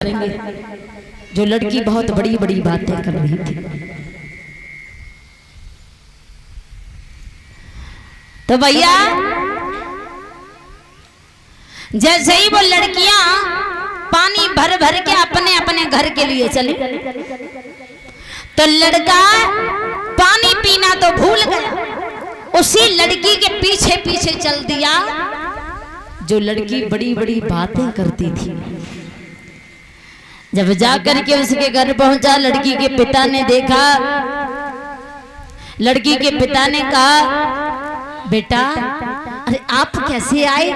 करेंगे जो लड़की बहुत बड़ी बड़ी बातें कर रही थी। तो भैया जैसे ही वो लड़कियां पानी भर भर के अपने अपने घर के लिए चली, तो लड़का पानी पीना तो भूल गया, उसी लड़की के पीछे पीछे चल दिया जो लड़की बड़ी बड़ी बातें करती थी। जब जाकर के उसके घर पहुंचा, लड़की के पिता ने देखा, लड़की के पिता ने कहा, बेटा अरे आप कैसे आए?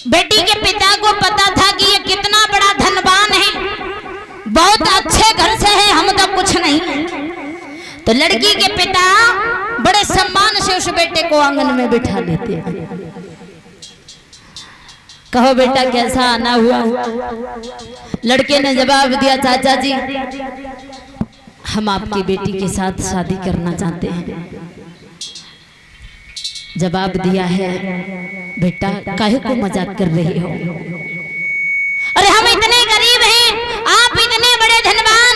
बेटी के पिता को पता था कि ये कितना बड़ा धनवान है, बहुत अच्छे घर से है, हम तो कुछ नहीं। तो लड़की के पिता बड़े सम्मान से उस बेटे को आंगन में बिठा लेते हैं। कहो बेटा कैसा आना हुआ? लड़के ने जवाब दिया, चाचा जी हम आपकी बेटी के साथ शादी करना चाहते हैं। जवाब दिया है, बेटा काहे को मजाक कर रही हो? अरे हम इतने गरीब हैं, आप इतने बड़े धनवान,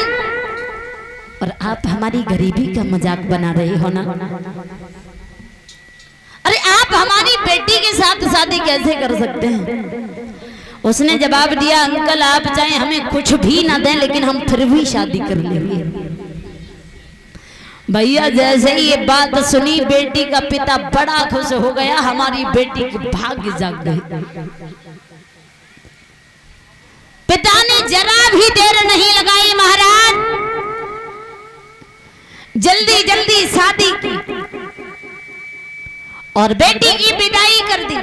और आप हमारी गरीबी का मजाक बना रहे हो ना? अरे आप हमारी बेटी के साथ शादी कैसे कर सकते हैं? उसने जवाब दिया, अंकल आप चाहे हमें कुछ भी ना दें लेकिन हम फिर भी शादी कर लेंगे। भैया जैसे ही ये बात सुनी, बेटी का पिता बड़ा खुश हो गया, हमारी बेटी के भाग्य जाग गए। पिता ने जरा भी देर नहीं लगाई महाराज, जल्दी जल्दी शादी की और बेटी की विदाई कर दी।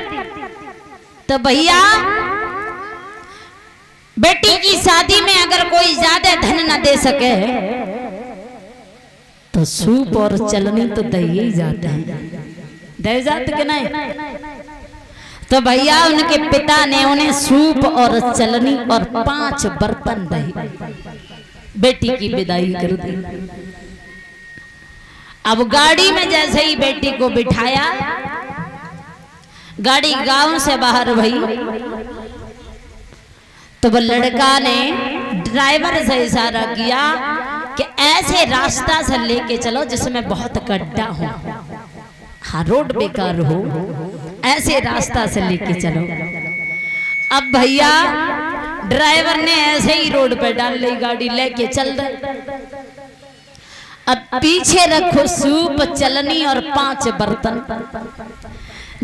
तो भैया बेटी की शादी में अगर कोई ज्यादा धन न दे सके तो सूप और चलनी तो दे ही जाते हैं, दे जाते कि नहीं? तो भैया उनके पिता ने उन्हें सूप और चलनी और 5 बर्तन दही बेटी की विदाई कर दी। अब गाड़ी में जैसे ही बेटी को बिठाया, गाड़ी गांव से बाहर भई, तो वो लड़का ने ड्राइवर से इशारा किया कि ऐसे रास्ता से लेके चलो जिसमें बहुत गड्ढा हो, हाँ रोड बेकार हो, ऐसे रास्ता से लेके चलो। अब भैया ड्राइवर ने ऐसे ही रोड पे डाल ली, गाड़ी लेके चल रहे। अब पीछे रखो सूप चलनी और 5 बर्तन।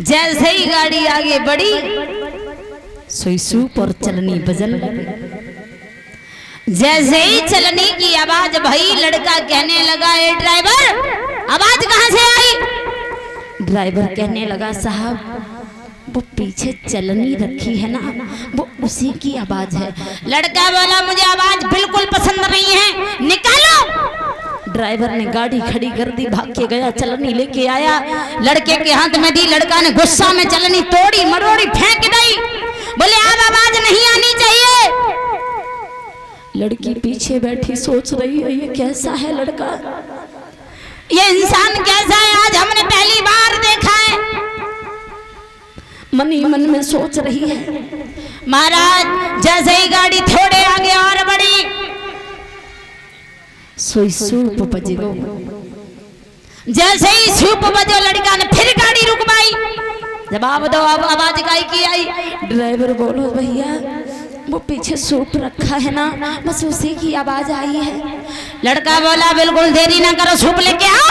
जैसे ही गाड़ी आगे बढ़ी, सोई सूप और चलनी बजन लगी। जैसे ही चलनी की आवाज भई, लड़का कहने लगा, ए ड्राइवर आवाज कहां से आई? ड्राइवर कहने लगा, साहब वो पीछे चलनी रखी है ना, वो उसी की आवाज है। लड़का बोला, मुझे आवाज बिल्कुल पसंद नहीं है, निकालो। ड्राइवर ने गाड़ी खड़ी कर दी, भाग के गया, चलनी लेके आया, लड़के के हाथ में दी। लड़का ने गुस्सा में चलनी तोड़ी मरोड़ी फेंक दी, बोले अब आवाज नहीं आनी चाहिए। लड़की पीछे बैठी सोच रही है, ये कैसा है लड़का, ये इंसान कैसा है, आज हमने पहली बार देखा है। मन ही मन में सोच रही है। महाराज जैसे ही गाड़ी थोड़े आगे और बढ़ी, सोई सूप बजेगो। जैसे ही सूप बजो, लड़का ने फिर गाड़ी रुकवाई। जवाब दो, अब आवाज काई की आई? ड्राइवर बोलो, भैया वो पीछे सूप रखा है ना, बस उसी की आवाज आई है। लड़का बोला, बिल्कुल देरी ना करो, सूप लेके आओ।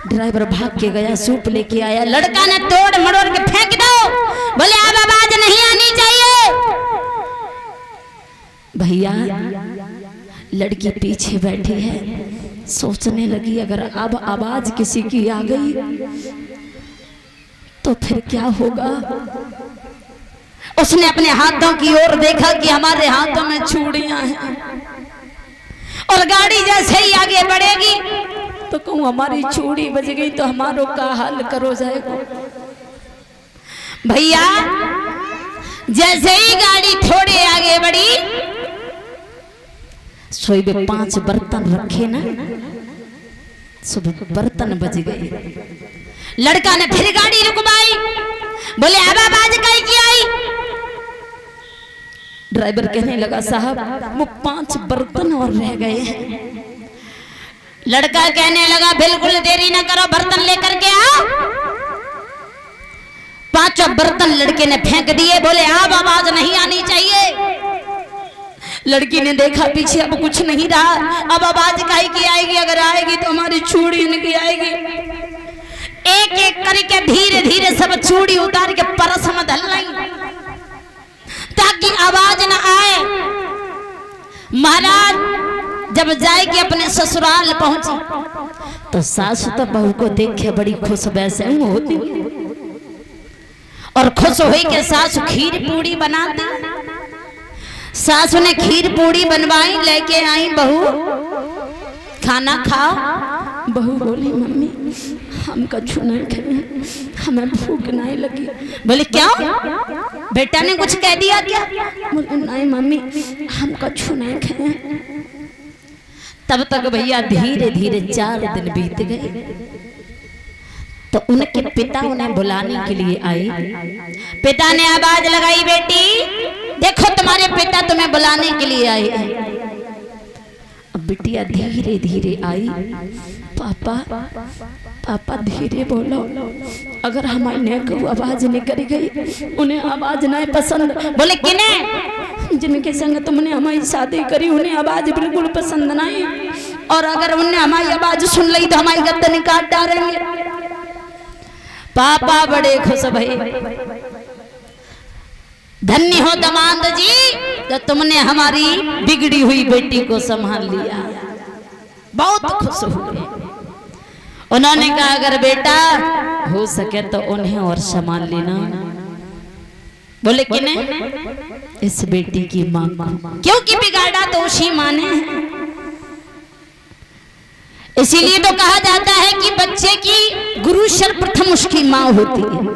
ड्राइवर भाग के गया, सूप लेके आया। लड़का ने तोड़ मरोड़ के फेंक दो, बोले अब आवाज नहीं आनी चाहिए। भैया लड़की पीछे बैठी है, सोचने लगी अगर अब आवाज किसी की आ गई तो फिर क्या होगा। उसने अपने हाथों की ओर देखा कि हमारे हाथों में चूड़ियां हैं, और गाड़ी जैसे ही आगे बढ़ेगी तो कहूं हमारी चूड़ी बज गई तो हमारों का हाल करो जाएगा। भैया जैसे ही गाड़ी थोड़े आगे बढ़ी, सोई में 5 बर्तन रखे ना, सुबह बर्तन बज गए। लड़का ने फिर गाड़ी रुकवाई, बोले अब आवाज काई की आई? ड्राइवर कहने लगा साहब वो 5 बर्तन और रह गए हैं। लड़का कहने लगा बिल्कुल देरी ना करो, बर्तन लेकर के आओ। 5 बर्तन लड़के ने फेंक दिए, बोले अब आवाज नहीं आनी चाहिए। लड़की ने देखा पीछे अब कुछ नहीं रहा, अब आवाज काहे की आएगी, अगर आएगी तो हमारी चूड़ी इनकी आएगी। एक एक करके धीरे धीरे सब चूड़ी उतार के परस में धल लाई ताकि आवाज न आए। महाराज जब जाएगी अपने ससुराल पहुंची तो सासु तो बहू को देख के बड़ी खुश वैसे होती और खुश हुई के सासु खीर पूड़ी बनाती। सासु ने खीर पूड़ी बनवाई, लेके आई बहू खाना खाओ। बहू बोली मम्मी हम कछु नहीं खाए, हमें भूख नहीं लगी। बोले क्यों, बेटा ने कुछ कह दिया क्या? बोले नहीं मम्मी हम कछु नहीं खाए। तब तक भैया धीरे धीरे 4 दिन बीत गए तो उनके पिता उन्हें बुलाने के लिए आए। पिता ने आवाज लगाई, बेटी देखो तुम्हारे पिता तुम्हें बुलाने के लिए आए। अब बिटिया धीरे धीरे आई, पापा पापा धीरे बोलो, अगर हमारी नेक आवाज निकल गई उन्हें आवाज नहीं पसंद। बोले किन्हें? जिनके संग तुमने हमारी शादी करी उन्हें आवाज बिल्कुल पसंद नहीं, और अगर उन्हें हमारी आवाज सुन ली तो हमारी गर्दन काट डालेंगे। पापा बड़े खुश भई, धन्य हो दमाद जी जो तुमने हमारी बिगड़ी हुई बेटी को संभाल लिया। बहुत खुश हुए। उन्होंने कहा अगर बेटा हो सके तो उन्हें और संभाल लेना। बोले किन्हें? इस बेटी की मां को, क्योंकि बिगाड़ा तो उसी मां ने है। इसीलिए तो कहा जाता है कि बच्चे की गुरु सर्वप्रथम उसकी मां होती है,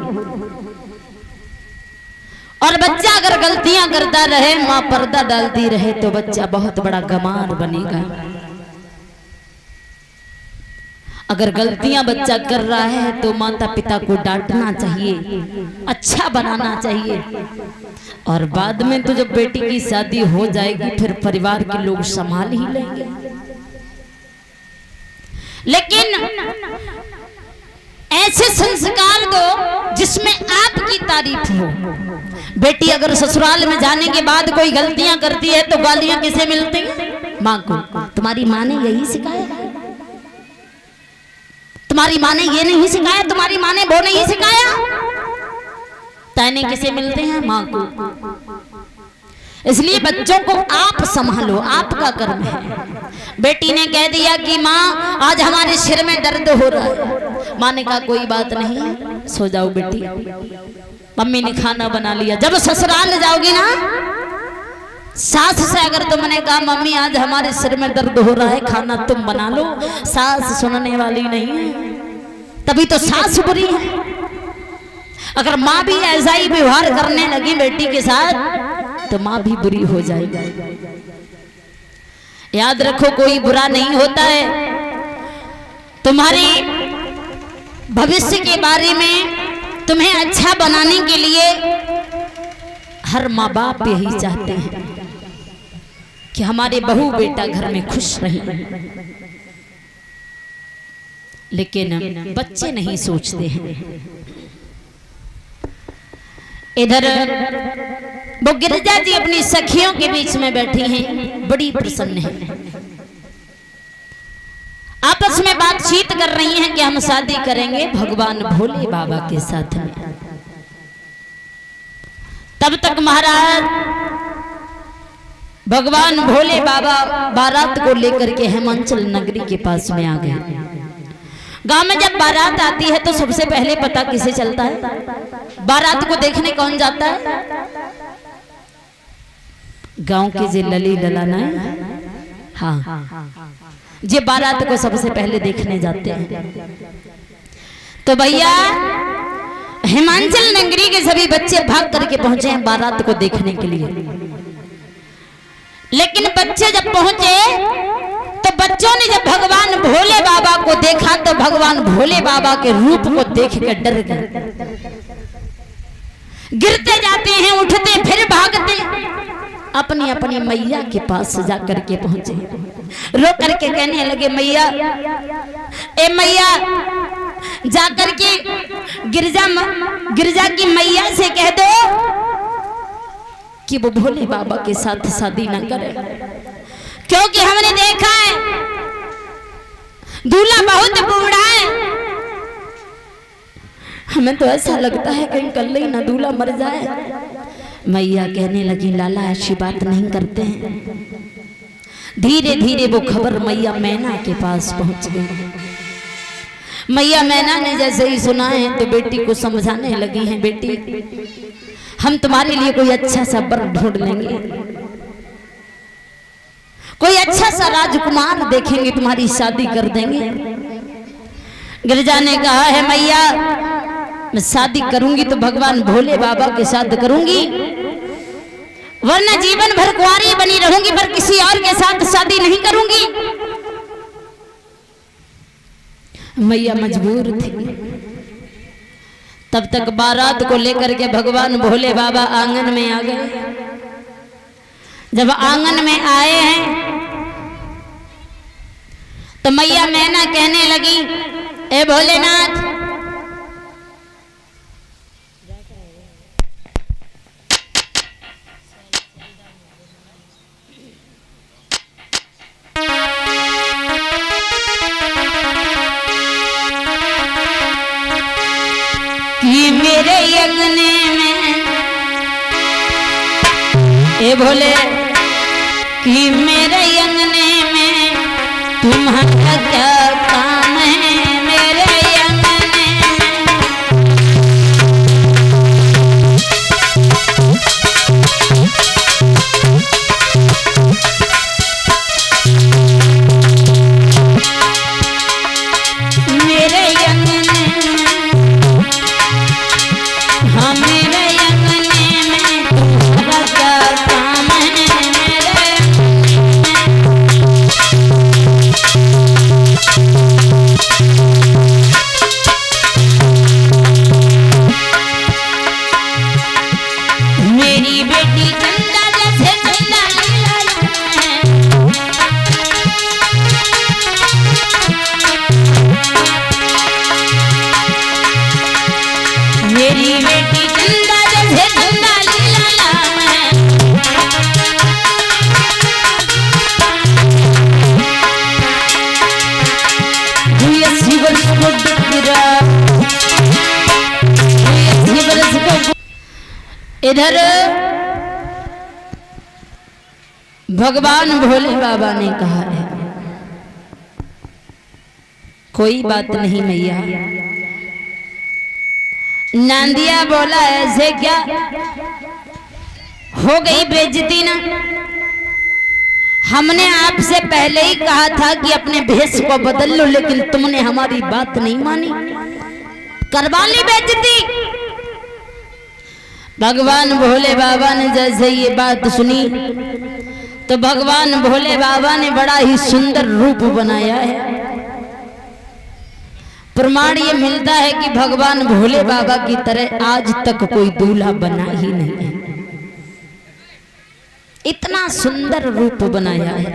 और बच्चा अगर गलतियां करता रहे, मां पर्दा डालती रहे तो बच्चा बहुत बड़ा गंवार बनेगा। अगर गलतियां बच्चा कर रहा है तो माता पिता को डांटना चाहिए, अच्छा बनाना चाहिए, और बाद में तो जब बेटी की शादी हो जाएगी फिर परिवार के लोग संभाल ही लेंगे। लेकिन ऐसे संस्कार दो जिसमें आपकी तारीफ हो। बेटी अगर ससुराल में जाने के बाद कोई गलतियां करती है तो गालियां किसे मिलती हैं? मां को। तुम्हारी मां ने यही सिखाया, तुम्हारी मां ने ये नहीं सिखाया, तुम्हारी मां ने वो नहीं सिखाया। ताने किसे मिलते हैं? मां को। इसलिए बच्चों को आप संभालो, आपका कर्म है। बेटी ने कह दिया कि माँ आज हमारे सिर में दर्द हो रहा है। माँ ने कहा कोई बात नहीं, सो जाओ बेटी। मम्मी ने खाना बना लिया। जब ससुराल जाओगी ना, सास से अगर तुमने कहा मम्मी आज हमारे सिर में दर्द हो रहा है, खाना तुम बना लो, सास सुनने वाली नहीं है, तभी तो सास बुरी है। अगर माँ भी ऐसा ही व्यवहार करने लगी बेटी के साथ तो माँ भी बुरी हो जाएगी। याद रखो कोई बुरा नहीं होता है। तुम्हारे भविष्य के बारे में तुम्हें अच्छा बनाने के लिए हर माँ बाप यही चाहते हैं कि हमारे बहू बेटा घर में खुश रहे, लेकिन बच्चे नहीं सोचते हैं। इधर वो गिरिजा जी अपनी सखियों के बीच में बैठी हैं, बड़ी प्रसन्न हैं। आपस में बातचीत कर रही हैं कि हम शादी करेंगे भगवान भोले बाबा के साथ में। तब तक महाराज भगवान भोले बाबा बारात को लेकर के हेमांचल नगरी के पास में आ गए। गांव में जब बारात आती है तो सबसे पहले पता किसे चलता है? बारात को देखने कौन जाता है? गांव के जे लली ललाना, हाँ, जे बारात को सबसे पहले देखने जाते हैं। तो भैया हिमाचल नगरी के सभी बच्चे भाग करके पहुंचे हैं बारात को देखने के लिए। लेकिन बच्चे जब पहुंचे तो बच्चों ने जब भगवान भोले बाबा को देखा तो भगवान भोले बाबा के रूप को देख कर डर गए। गिरते जाते हैं, उठते फिर भागते। अपनी अपनी मैया के पास जा करके पहुंचे, रो करके कहने लगे मैया, ए मैया, जा करके गिरजा की मैया से कह दो कि वो भोले बाबा के साथ शादी ना करे, क्योंकि हमने देखा है दूल्हा बहुत बूढ़ा है। हमें तो ऐसा लगता है कहीं कल ही ना दूल्हा मर जाए। मैया कहने लगी लाला ऐसी बात नहीं करते हैं। धीरे धीरे वो खबर मैया मैना के पास पहुंच गई। मैया मैना ने जैसे ही सुना है तो बेटी को समझाने लगी हैं, बेटी हम तुम्हारे लिए कोई अच्छा सा वर ढूंढ लेंगे, कोई अच्छा सा राजकुमार देखेंगे, तुम्हारी शादी कर देंगे। गिरजा ने कहा है मैया, मैं शादी करूंगी तो भगवान भोले बाबा के साथ करूंगी, वरना जीवन भर कुंवारी बनी रहूंगी, पर किसी और के साथ शादी नहीं करूंगी। मैया मजबूर थी। तब तक बारात को लेकर के भगवान भोले बाबा आंगन में आ गए। जब आंगन में आए हैं तो मैया मैना कहने लगी, ए भोलेनाथ, कि मेरे अंगने में, ए भोले, कि मेरे अंगने में तुम्हारा क्या काम है, मेरे अंगने इधर भगवान भोले बाबा ने कहा है, कोई बात नहीं मैया। नांदिया बोला, ऐसे क्या हो गई बेइज्जती ना? हमने आपसे पहले ही कहा था कि अपने भेष को बदल लो, लेकिन तुमने हमारी बात नहीं मानी, करवा ली बेइज्जती। भगवान भोले बाबा ने जैसे ये बात सुनी तो भगवान भोले बाबा ने बड़ा ही सुंदर रूप बनाया है। प्रमाण ये मिलता है कि भगवान भोले बाबा की तरह आज तक कोई दूल्हा बना ही नहीं है। इतना सुंदर रूप बनाया है।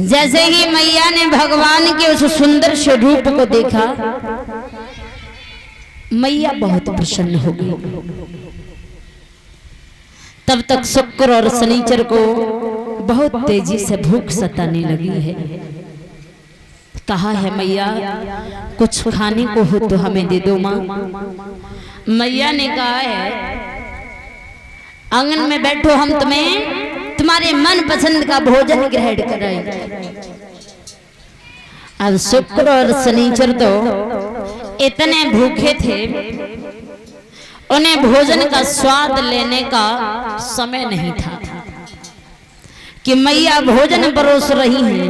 जैसे ही मैया ने भगवान के उस सुंदर से रूप को देखा, मैया बहुत प्रसन्न हो गई। तब तक शुक्र और शनिचर को बहुत तेजी से भूख सताने लगी है। कहा है मैया, कुछ खाने को हो तो हमें दे दो माँ। मैया ने कहा है, आंगन में बैठो, हम तुम्हें तुम्हारे मन पसंद का भोजन ग्रहण कराएंगे। अब शुक्र और शनिचर तो इतने भूखे थे, उन्हें भोजन का स्वाद लेने का समय नहीं था कि मैया भोजन परोस रही हैं।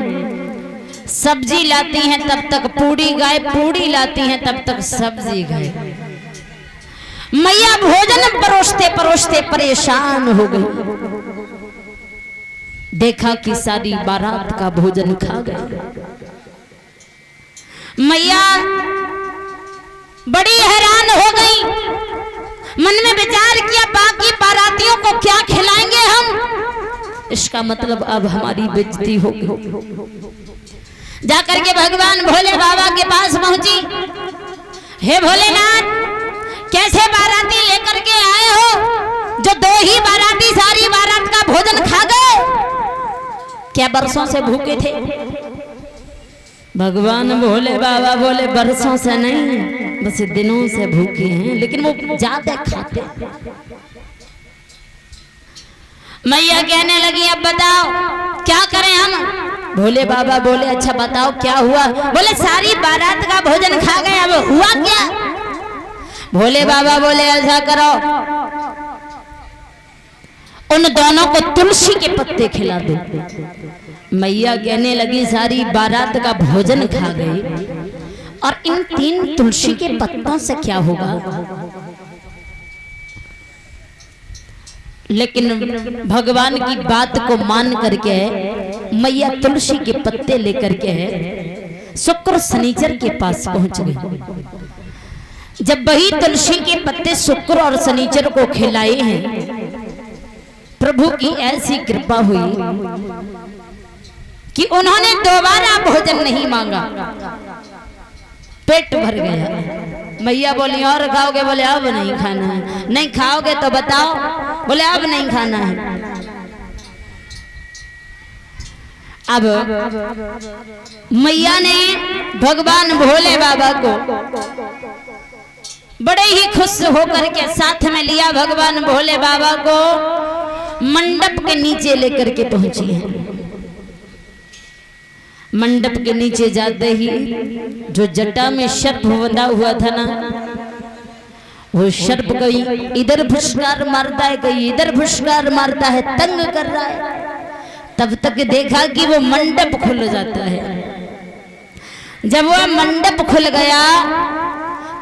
सब्जी लाती हैं तब तक पूड़ी गाय, पूड़ी लाती हैं तब तक सब्जी गाय। मैया भोजन परोसते परोसते परेशान हो गई। देखा कि सारी बारात का भोजन खा गए। मैया बड़ी हैरान हो गई। मन में विचार किया, बाकी बारातियों को क्या खिलाएंगे इसका मतलब अब हमारी बेइज्जती होगी। जाकर के भगवान भोले बाबा के पास पहुंची। हे भोलेनाथ, कैसे बाराती लेकर के आए हो जो दो ही बाराती सारी बारात का भोजन खा गए? क्या बरसों से भूखे थे? भगवान भोले बाबा बोले बरसों से नहीं, बस दिनों से भूखे हैं, लेकिन वो ज्यादा खाते। मैया कहने लगी अब बताओ क्या करें हम? भोले बाबा बोले अच्छा बताओ क्या हुआ? बोले सारी बारात का भोजन खा गए, अब हुआ क्या? भोले बाबा बोले ऐसा करो, उन दोनों को तुलसी के पत्ते खिला दो। मैया कहने लगी सारी बारात का भोजन खा गई और इन 3 तुलसी के पत्तों से क्या होगा? लेकिन भगवान की बात को मान करके मैया तुलसी के पत्ते लेकर के शुक्र शनिचर के पास पहुंच गई। जब वही तुलसी के पत्ते शुक्र और शनिचर को खिलाए हैं, प्रभु की ऐसी कृपा हुई कि उन्होंने दोबारा भोजन नहीं मांगा, पेट भर गया। मैया बोली और खाओगे? बोले अब नहीं खाना है। नहीं खाओगे तो बताओ? बोले अब नहीं खाना है। अब मैया ने भगवान भोले बाबा को बड़े ही खुश होकर के साथ में लिया। भगवान भोले बाबा को मंडप के नीचे लेकर के पहुंची है। मंडप के नीचे जाते ही जो जटा में सर्प बंधा हुआ था ना, वो सर्प कहीं इधर फुसकार मारता है, कहीं इधर फुसकार मारता है, तंग कर रहा है। तब तक देखा कि वो मंडप खुल जाता है। जब वो मंडप खुल गया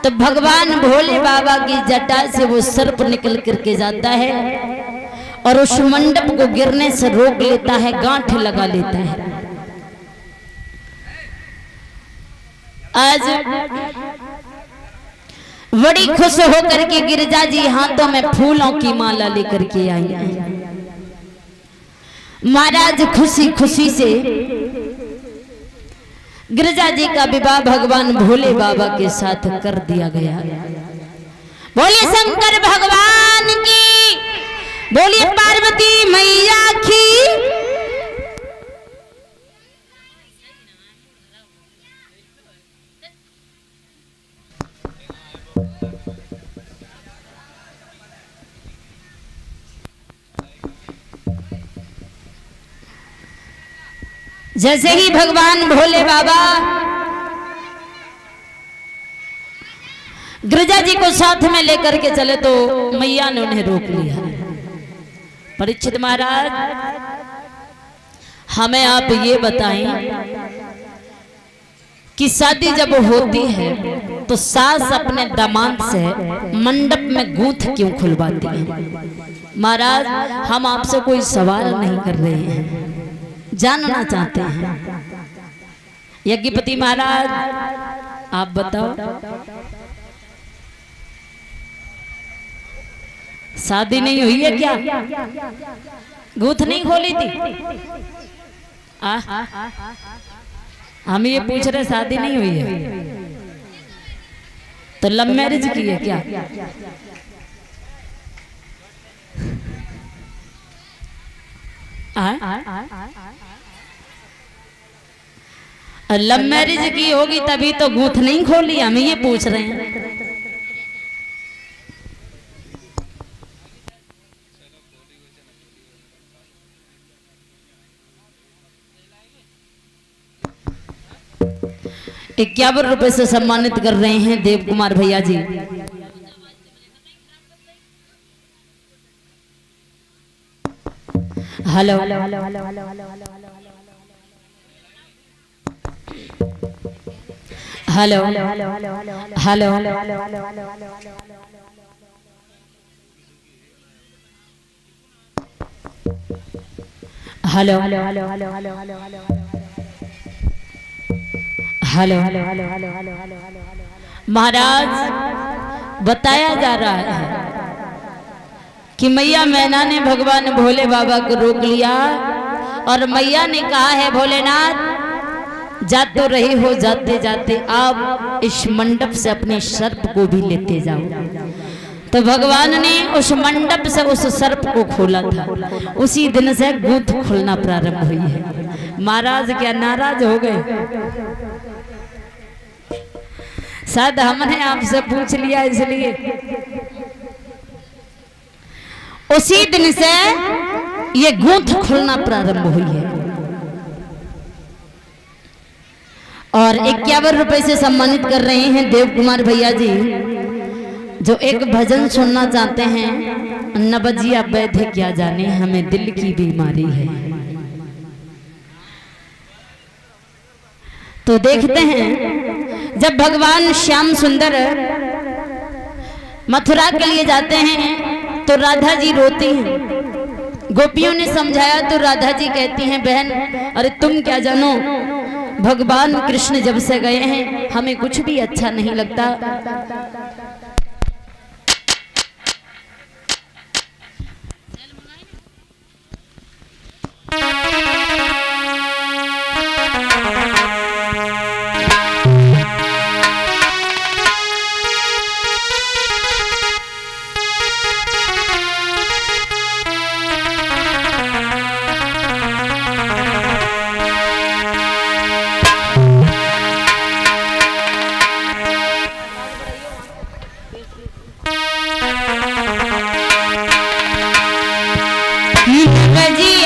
तो भगवान भोले बाबा की जटा से वो सर्प निकल करके जाता है और उस मंडप को गिरने से रोक लेता है, गांठ लगा लेता है। आज बड़ी खुश होकर के गिरजा जी हाथों में फूलों की माला लेकर के आई हैं। महाराज खुशी खुशी से गिरजा जी का विवाह भगवान भोले बाबा के साथ कर दिया गया। बोलिए शंकर भगवान की, बोलिए पार्वती मैया की। जैसे ही भगवान भोले बाबा गिरजा जी को साथ में लेकर के चले तो मैया ने उन्हें रोक लिया। परीक्षित महाराज, हमें आप ये बताएं कि शादी जब होती है तो सास अपने दामाद से मंडप में गूंथ क्यों खुलवाती है? महाराज, हम आपसे कोई सवाल नहीं कर रहे हैं, जानना चाहते हैं। यज्ञपति महाराज, आप बताओ, शादी नहीं हुई है क्या? गूंथ नहीं खोली थी? हम ये पूछ रहे, शादी नहीं हुई है तो लव मैरिज की है क्या? लव मैरिज की होगी तभी तो गूंथ नहीं खोली, हम ये पूछ रहे हैं। ₹51 से सम्मानित कर रहे हैं देव कुमार भैया जी। हेलो, हेलो, हेलो, हेलो, महाराज, बताया जा रहा है कि मैया मैना ने भगवान भोले बाबा को रोक लिया और मैया ने कहा है भोलेनाथ जा तो रही हो, जाते जाते आप इस मंडप से अपने सर्प को भी लेते जाओ। तो भगवान ने उस मंडप से उस सर्प को खोला था। उसी दिन से गूंथ खुलना प्रारंभ हुई है। महाराज क्या नाराज हो गए? शायद हमने आपसे पूछ लिया इसलिए। उसी दिन से ये गूंथ खुलना प्रारंभ हुई है। और 51 रुपए से सम्मानित कर रहे हैं देव कुमार भैया जी, जो एक भजन सुनना चाहते हैं। नबजिया वैद्य क्या जाने हमें दिल की बीमारी है। तो देखते हैं जब भगवान श्याम सुंदर मथुरा के लिए जाते हैं तो राधा जी रोती हैं। गोपियों ने समझाया तो राधा जी कहती हैं बहन अरे तुम क्या जानो, भगवान कृष्ण जब से गए हैं हमें कुछ भी अच्छा नहीं लगता। जी